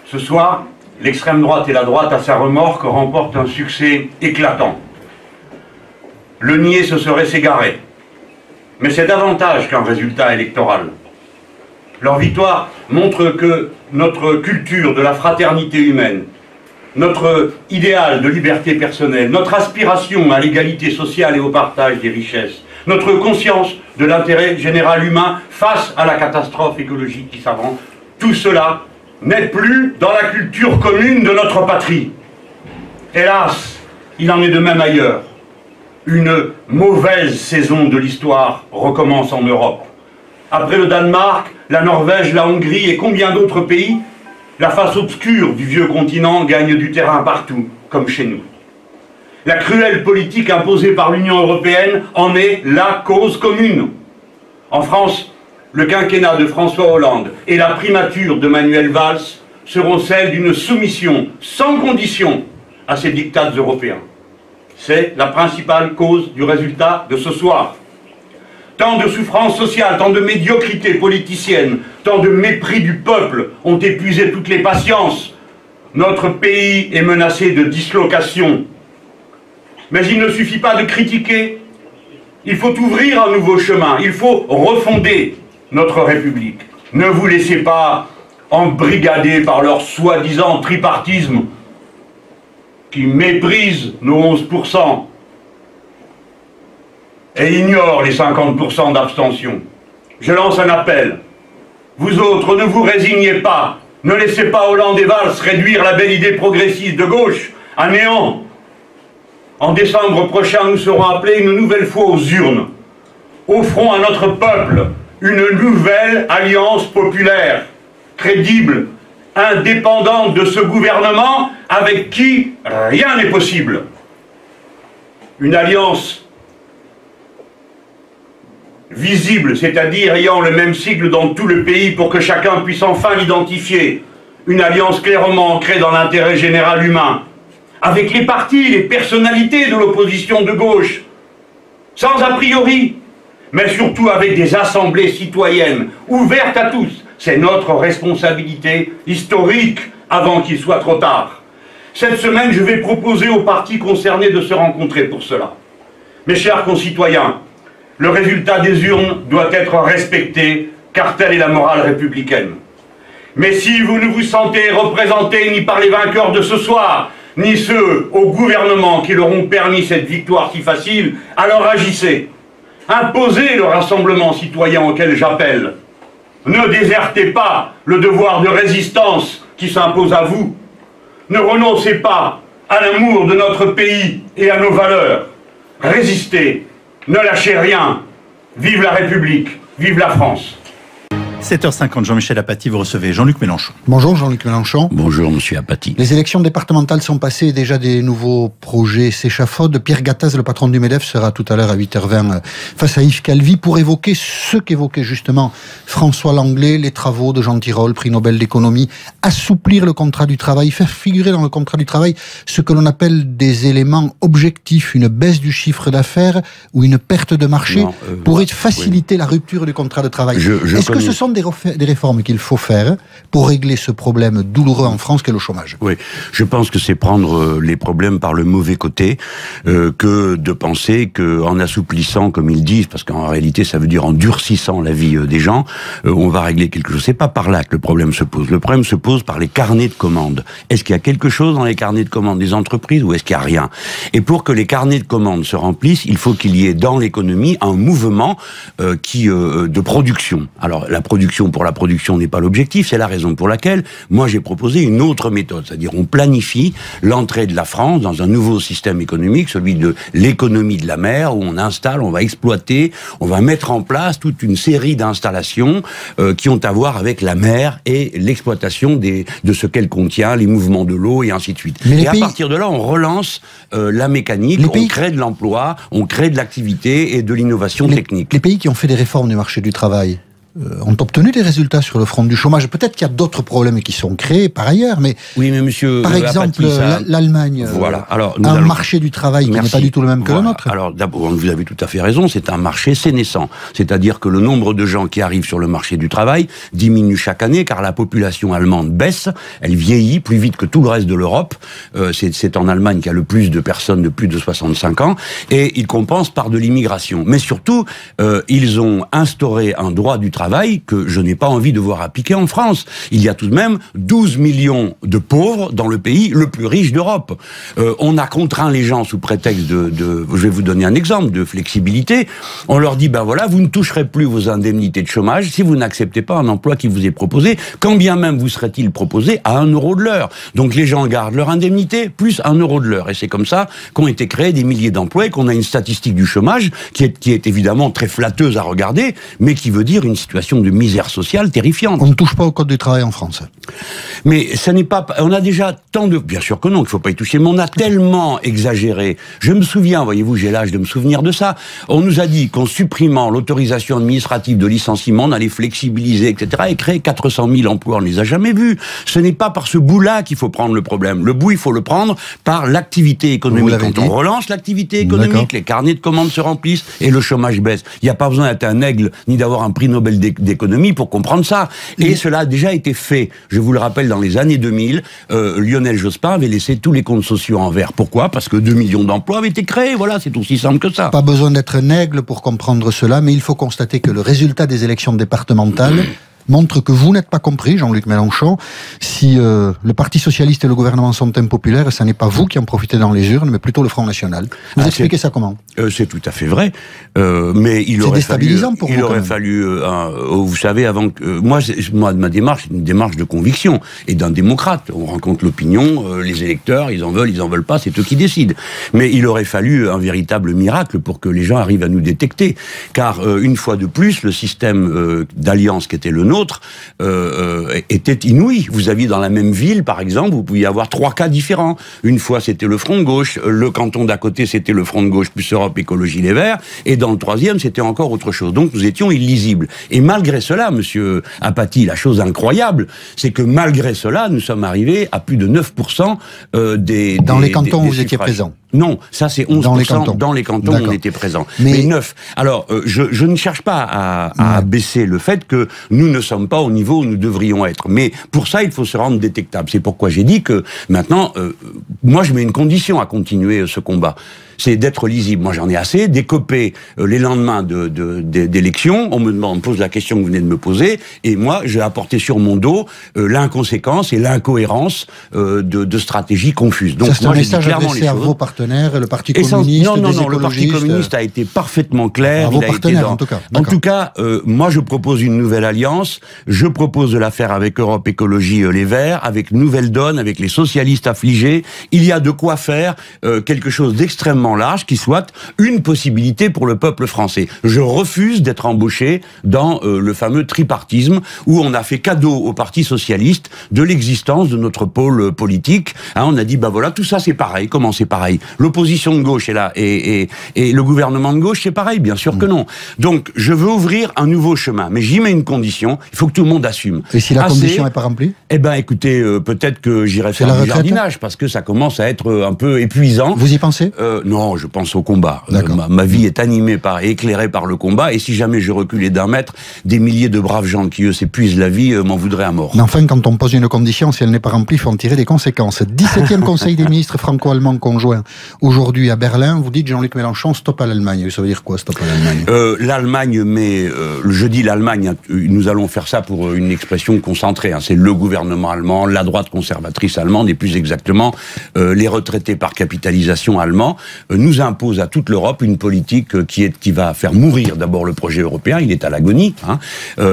Ce soir, l'extrême droite et la droite, à sa remorque, remportent un succès éclatant. Le nier, ce serait s'égarer. Mais c'est davantage qu'un résultat électoral. Leur victoire montre que notre culture de la fraternité humaine, notre idéal de liberté personnelle, notre aspiration à l'égalité sociale et au partage des richesses, notre conscience de l'intérêt général humain face à la catastrophe écologique qui s'avance, tout cela n'est plus dans la culture commune de notre patrie. Hélas, il en est de même ailleurs. Une mauvaise saison de l'histoire recommence en Europe. Après le Danemark, la Norvège, la Hongrie et combien d'autres pays, la face obscure du vieux continent gagne du terrain partout, comme chez nous. La cruelle politique imposée par l'Union européenne en est la cause commune. En France, le quinquennat de François Hollande et la primature de Manuel Valls seront celles d'une soumission sans condition à ces diktats européens. C'est la principale cause du résultat de ce soir. Tant de souffrances sociales, tant de médiocrité politicienne, tant de mépris du peuple ont épuisé toutes les patiences. Notre pays est menacé de dislocation. Mais il ne suffit pas de critiquer. Il faut ouvrir un nouveau chemin. Il faut refonder notre République. Ne vous laissez pas embrigader par leur soi-disant tripartisme qui méprise nos 11% et ignore les 50% d'abstention. Je lance un appel. Vous autres, ne vous résignez pas. Ne laissez pas Hollande et Valls réduire la belle idée progressiste de gauche à néant. En décembre prochain, nous serons appelés une nouvelle fois aux urnes. Offrons à notre peuple une nouvelle alliance populaire, crédible, indépendante de ce gouvernement avec qui rien n'est possible. Une alliance visible, c'est-à-dire ayant le même sigle dans tout le pays pour que chacun puisse enfin l'identifier. Une alliance clairement ancrée dans l'intérêt général humain, avec les partis, les personnalités de l'opposition de gauche, sans a priori, mais surtout avec des assemblées citoyennes ouvertes à tous. C'est notre responsabilité historique avant qu'il soit trop tard. Cette semaine, je vais proposer aux partis concernés de se rencontrer pour cela. Mes chers concitoyens, le résultat des urnes doit être respecté, car telle est la morale républicaine. Mais si vous ne vous sentez représentés ni par les vainqueurs de ce soir, ni ceux au gouvernement qui leur ont permis cette victoire si facile, alors agissez. Imposez le rassemblement citoyen auquel j'appelle. Ne désertez pas le devoir de résistance qui s'impose à vous. Ne renoncez pas à l'amour de notre pays et à nos valeurs. Résistez, ne lâchez rien. Vive la République, vive la France. 7h50, Jean-Michel Apathy, vous recevez Jean-Luc Mélenchon. Bonjour Jean-Luc Mélenchon. Bonjour Monsieur Apathy. Les élections départementales sont passées et déjà des nouveaux projets s'échafaudent. Pierre Gattaz, le patron du MEDEF, sera tout à l'heure à 8h20 face à Yves Calvi pour évoquer ce qu'évoquait justement François Langlais, les travaux de Jean Tirole, prix Nobel d'économie, assouplir le contrat du travail, faire figurer dans le contrat du travail ce que l'on appelle des éléments objectifs, une baisse du chiffre d'affaires ou une perte de marché pourrait faciliter la rupture du contrat de travail. Est-ce que ce sont des réformes qu'il faut faire pour régler ce problème douloureux en France qu'est le chômage? Oui, je pense que c'est prendre les problèmes par le mauvais côté que de penser qu'en assouplissant, comme ils disent, parce qu'en réalité ça veut dire en durcissant la vie des gens, on va régler quelque chose. C'est pas par là que le problème se pose. Le problème se pose par les carnets de commandes. Est-ce qu'il y a quelque chose dans les carnets de commandes des entreprises ou est-ce qu'il n'y a rien? Et pour que les carnets de commandes se remplissent, il faut qu'il y ait dans l'économie un mouvement de production. Alors la production pour la production n'est pas l'objectif, c'est la raison pour laquelle moi j'ai proposé une autre méthode, c'est-à-dire on planifie l'entrée de la France dans un nouveau système économique, celui de l'économie de la mer, où on installe, on va exploiter, on va mettre en place toute une série d'installations qui ont à voir avec la mer et l'exploitation de ce qu'elle contient, les mouvements de l'eau et ainsi de suite. Et à partir de là, on relance la mécanique, on crée de l'emploi, on crée de l'activité et de l'innovation technique. Les pays qui ont fait des réformes du marché du travail, ont obtenu des résultats sur le front du chômage. Peut-être qu'il y a d'autres problèmes qui sont créés par ailleurs, mais oui, mais monsieur, par exemple, l'Allemagne voilà. Alors, a un marché du travail qui n'est pas du tout le même que le nôtre. Alors d'abord, vous avez tout à fait raison, c'est un marché sénescent. C'est-à-dire que le nombre de gens qui arrivent sur le marché du travail diminue chaque année, car la population allemande baisse, elle vieillit plus vite que tout le reste de l'Europe. C'est en Allemagne qu'il y a le plus de personnes de plus de 65 ans, et ils compensent par de l'immigration. Mais surtout, ils ont instauré un droit du travail que je n'ai pas envie de voir appliqué en France. Il y a tout de même 12 millions de pauvres dans le pays le plus riche d'Europe. On a contraint les gens sous prétexte je vais vous donner un exemple, de flexibilité. On leur dit, ben voilà, vous ne toucherez plus vos indemnités de chômage si vous n'acceptez pas un emploi qui vous est proposé, quand bien même vous serait-il proposé à 1 euro de l'heure. Donc les gens gardent leur indemnité plus 1 euro de l'heure. Et c'est comme ça qu'ont été créés des milliers d'emplois et qu'on a une statistique du chômage qui est évidemment très flatteuse à regarder, mais qui veut dire une situation de misère sociale terrifiante. On ne touche pas au code du travail en France. Mais ça n'est pas... On a déjà tant de... Bien sûr que non, qu'il ne faut pas y toucher, mais on a tellement exagéré. Je me souviens, voyez-vous, j'ai l'âge de me souvenir de ça. On nous a dit qu'en supprimant l'autorisation administrative de licenciement, on allait flexibiliser, etc., et créer 400 000 emplois. On ne les a jamais vus. Ce n'est pas par ce bout-là qu'il faut prendre le problème. Le bout, il faut le prendre par l'activité économique. Quand on relance l'activité économique, les carnets de commandes se remplissent et le chômage baisse. Il n'y a pas besoin d'être un aigle ni d'avoir un prix Nobel d'économie pour comprendre ça. Et cela a déjà été fait. Je vous le rappelle, dans les années 2000, Lionel Jospin avait laissé tous les comptes sociaux en vert. Pourquoi? Parce que 2 millions d'emplois avaient été créés. Voilà, c'est aussi simple que ça. Pas besoin d'être un aigle pour comprendre cela, mais il faut constater que le résultat des élections départementales montre que vous n'êtes pas compris, Jean-Luc Mélenchon. Si le Parti Socialiste et le gouvernement sont impopulaires, ce n'est pas vous qui en profitez dans les urnes, mais plutôt le Front National. Vous expliquez ça comment? C'est tout à fait vrai. Mais il aurait déstabilisant fallu, pour vous. Il aurait fallu, vous savez, avant que... Moi, ma démarche, c'est une démarche de conviction et d'un démocrate. On rencontre l'opinion, les électeurs, ils en veulent pas, c'est eux qui décident. Mais il aurait fallu un véritable miracle pour que les gens arrivent à nous détecter. Car, une fois de plus, le système d'alliance qui était le nôtre, était inouï. Vous aviez dans la même ville, par exemple, vous pouviez avoir 3 cas différents. Une fois, c'était le Front de gauche, le canton d'à côté, c'était le Front de gauche plus Europe Écologie Les Verts, et dans le 3e, c'était encore autre chose. Donc, nous étions illisibles. Et malgré cela, monsieur Apathy, la chose incroyable, c'est que malgré cela, nous sommes arrivés à plus de 9% des... Dans les cantons où vous étiez présent. Non, ça c'est 11% dans les cantons où on était présents. Mais 9. Alors, je ne cherche pas à baisser le fait que nous ne sommes pas au niveau où nous devrions être. Mais pour ça, il faut se rendre détectable. C'est pourquoi j'ai dit que maintenant, moi je mets une condition à continuer ce combat. C'est d'être lisible. Moi, j'en ai assez d'écoper les lendemains d'élections. On me pose la question que vous venez de me poser, et moi, j'ai apporté sur mon dos l'inconséquence et l'incohérence de stratégies confuses. Donc, ça, c'est un message adressé à vos partenaires, le Parti communiste, non, le Parti communiste a été parfaitement clair. À vos partenaires, en tout cas. En tout cas, moi, je propose une nouvelle alliance. Je propose de la faire avec Europe Écologie Les Verts, avec Nouvelle Donne, avec les socialistes affligés. Il y a de quoi faire quelque chose d'extrêmement large qui soit une possibilité pour le peuple français. Je refuse d'être embauché dans le fameux tripartisme où on a fait cadeau au Parti socialiste de l'existence de notre pôle politique. Hein, on a dit, bah voilà, tout ça c'est pareil. Comment c'est pareil? L'opposition de gauche est là et le gouvernement de gauche c'est pareil? Bien sûr que non. Donc je veux ouvrir un nouveau chemin, mais j'y mets une condition, il faut que tout le monde assume. Et si la condition n'est pas remplie? Eh ben écoutez, peut-être que j'irai faire du jardinage parce que ça commence à être un peu épuisant. Vous y pensez? Non, je pense au combat. Ma vie est animée et éclairée par le combat, et si jamais je reculais d'1 mètre, des milliers de braves gens qui, eux, s'épuisent la vie, m'en voudraient à mort. Mais enfin, quand on pose une condition, si elle n'est pas remplie, il faut en tirer des conséquences. 17e Conseil des ministres franco-allemands conjoint aujourd'hui à Berlin. Vous dites, Jean-Luc Mélenchon, stop à l'Allemagne. Ça veut dire quoi, stop à l'Allemagne? L'Allemagne, mais je dis l'Allemagne, nous allons faire ça pour une expression concentrée. Hein. C'est le gouvernement allemand, la droite conservatrice allemande, et plus exactement, les retraités par capitalisation allemands, nous impose à toute l'Europe une politique qui va faire mourir d'abord le projet européen, il est à l'agonie, hein,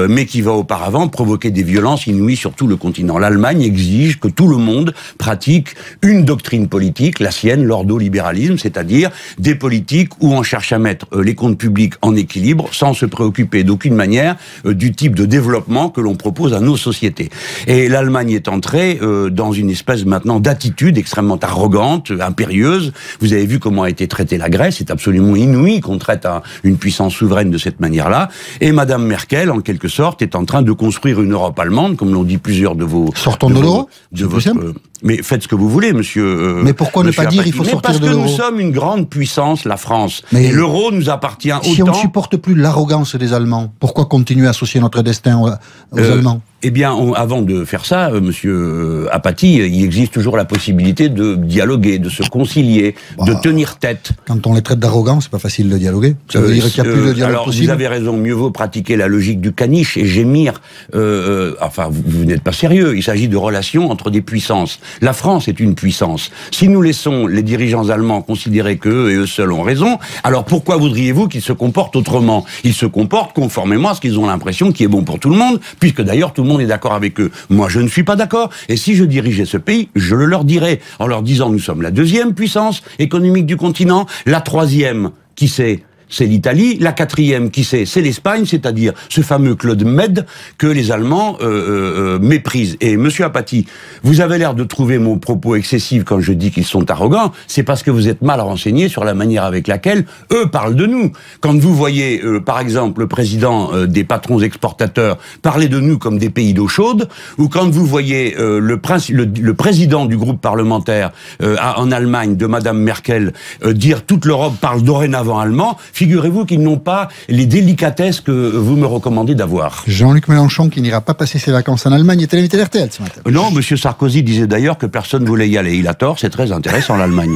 mais qui va auparavant provoquer des violences inouïes sur tout le continent. L'Allemagne exige que tout le monde pratique une doctrine politique, la sienne, l'ordolibéralisme, c'est-à-dire des politiques où on cherche à mettre les comptes publics en équilibre sans se préoccuper d'aucune manière du type de développement que l'on propose à nos sociétés. Et l'Allemagne est entrée dans une espèce maintenant d'attitude extrêmement arrogante, impérieuse. Vous avez vu comment a été traitée la Grèce. C'est absolument inouï qu'on traite une puissance souveraine de cette manière-là. Et Madame Merkel, en quelque sorte, est en train de construire une Europe allemande, comme l'ont dit plusieurs de vos... Sortons de l'euro. Mais faites ce que vous voulez, monsieur. Mais pourquoi ne pas dire il faut sortir de l'euro? Parce que nous sommes une grande puissance, la France. Mais et l'euro nous appartient autant... Si on ne supporte plus l'arrogance des Allemands, pourquoi continuer à associer notre destin aux Allemands? Eh bien, avant de faire ça, monsieur Apathy, il existe toujours la possibilité de dialoguer, de se concilier, de tenir tête. Quand on les traite d'arrogants, c'est pas facile de dialoguer. Ça veut dire qu'il n'y a plus de dialogue possible. Vous avez raison, mieux vaut pratiquer la logique du caniche et gémir. Enfin, vous n'êtes pas sérieux. Il s'agit de relations entre des puissances. La France est une puissance. Si nous laissons les dirigeants allemands considérer qu'eux et eux seuls ont raison, alors pourquoi voudriez-vous qu'ils se comportent autrement? Ils se comportent conformément à ce qu'ils ont l'impression qui est bon pour tout le monde, puisque d'ailleurs tout le monde est d'accord avec eux. Moi, je ne suis pas d'accord. Et si je dirigeais ce pays, je le leur dirais, en leur disant, nous sommes la 2e puissance économique du continent, la 3e, qui c'est l'Italie, la 4e, qui c'est l'Espagne, c'est-à-dire ce fameux Club Med que les Allemands méprisent. Et monsieur Apathy, vous avez l'air de trouver mon propos excessif quand je dis qu'ils sont arrogants, c'est parce que vous êtes mal renseigné sur la manière avec laquelle eux parlent de nous. Quand vous voyez, par exemple, le président des patrons exportateurs parler de nous comme des pays d'eau chaude, ou quand vous voyez le président du groupe parlementaire en Allemagne, de Madame Merkel, dire toute l'Europe parle dorénavant allemand, figurez-vous qu'ils n'ont pas les délicatesses que vous me recommandez d'avoir. Jean-Luc Mélenchon, qui n'ira pas passer ses vacances en Allemagne, était l'invité d'RTL ce matin. Non, monsieur Sarkozy disait d'ailleurs que personne ne voulait y aller. Il a tort, c'est très intéressant l'Allemagne.